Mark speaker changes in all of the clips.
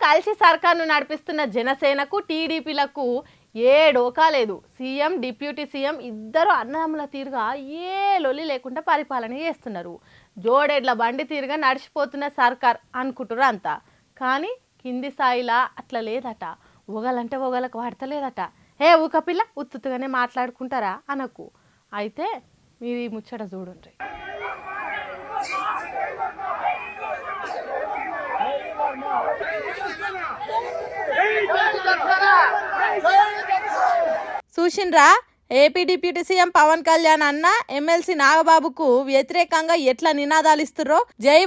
Speaker 1: కలిసి సర్కార్ను నడిపిస్తున్న జనసేనకు టీడీపీలకు ఏ డోకా లేదు. సీఎం డిప్యూటీ సీఎం ఇద్దరు అన్నదమ్ముల తీరుగా ఏ లొల్లి లేకుండా పరిపాలన చేస్తున్నారు. జోడెడ్ల బండి తీరుగా నడిచిపోతున్న సర్కార్ అనుకుంటున్నారు అంతా. కానీ కింది స్థాయిలా అట్లా లేదట. ఒగలంటే ఒగలకు వాడతలేదట. ఊక పిల్ల ఉత్తుగానే మాట్లాడుకుంటారా అనకు. అయితే మీరు ఈ ముచ్చట చూడండి. చూసిండ్రా AP deputy CM Pawan Kalyan అన్న ఎమ్మెల్సీ నాగబాబుకు వ్యతిరేకంగా ఎట్లా నినాదాలు ఇస్తుర్రో జై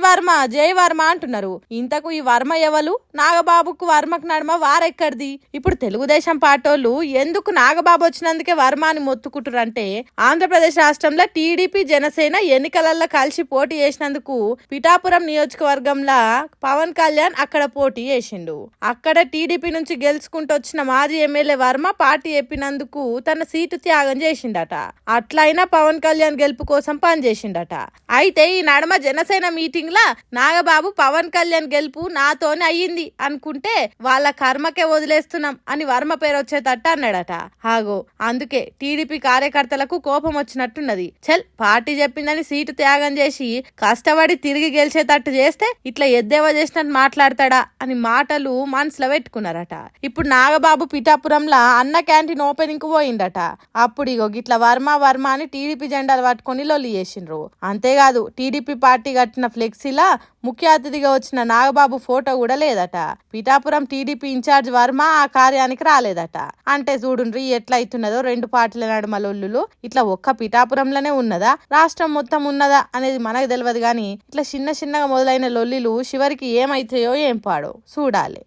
Speaker 1: వర్మ అంటున్నారు. ఇంతకు ఈ వర్మ ఎవరు, నాగబాబుకు వర్మకు నడుమ వారెక్కడిది? ఇప్పుడు తెలుగుదేశం పార్టోళ్ళు ఎందుకు నాగబాబు వచ్చినందుకే వర్మ అని మొత్తుకుంటారంటే, ఆంధ్రప్రదేశ్ రాష్ట్రంలో టీడీపీ జనసేన ఎన్నికలలో కలిసి పోటీ చేసినందుకు పిఠాపురం నియోజకవర్గంలో పవన్ కళ్యాణ్ అక్కడ పోటీ చేసిండు. అక్కడ టీడీపీ నుంచి గెలుచుకుంటూ వచ్చిన మాజీ ఎమ్మెల్యే వర్మ పార్టీ చెప్పినందుకు తన సీటు త్యాగం చేసిండట. అట్లయినా పవన్ కళ్యాణ్ గెలుపు కోసం పనిచేసిండట. అయితే ఈ నడమ జనసేన మీటింగ్ లా నాగబాబు పవన్ కళ్యాణ్ గెలుపు నాతోనే అయ్యింది అనుకుంటే వాళ్ళ కర్మకే వదిలేస్తున్నాం అని వర్మ పేరు వచ్చేటట్టు అన్నాడట. హాగో అందుకే టీడీపీ కార్యకర్తలకు కోపం వచ్చినట్టున్నది. చల్ పార్టీ చెప్పిందని సీటు త్యాగం చేసి కష్టపడి తిరిగి గెలిచేటట్టు చేస్తే ఇట్లా ఎద్దేవా చేసినట్టు మాట్లాడతాడా అని మాటలు మనసులో పెట్టుకున్నారట. ఇప్పుడు నాగబాబు పిఠాపురంలో అన్న క్యాంటీన్ ఓపెనింగ్ కు పోయిందట. అప్పుడు ఇగో గిట్ల వర్మ అని టీడీపీ జెండాలు పట్టుకొని లొల్లి చేసిండ్రు. అంతేకాదు టీడీపీ పార్టీ కట్టిన ఫ్లెక్సీలా ముఖ్య అతిథిగా వచ్చిన నాగబాబు ఫోటో కూడా లేదట. పిఠాపురం టీడీపీ ఇన్ఛార్జ్ వర్మ ఆ కార్యానికి రాలేదట. అంటే చూడుండ్రి ఎట్లా అవుతున్నదో రెండు పార్టీల నడుమ లొల్లులు. ఇట్లా ఒక్క పిఠాపురంలోనే ఉన్నదా, రాష్ట్రం మొత్తం ఉన్నదా అనేది మనకు తెలియదు. కానీ ఇట్లా చిన్నగా మొదలైన లొల్లిలు చివరికి ఏమైతాయో ఏం పాడో చూడాలి.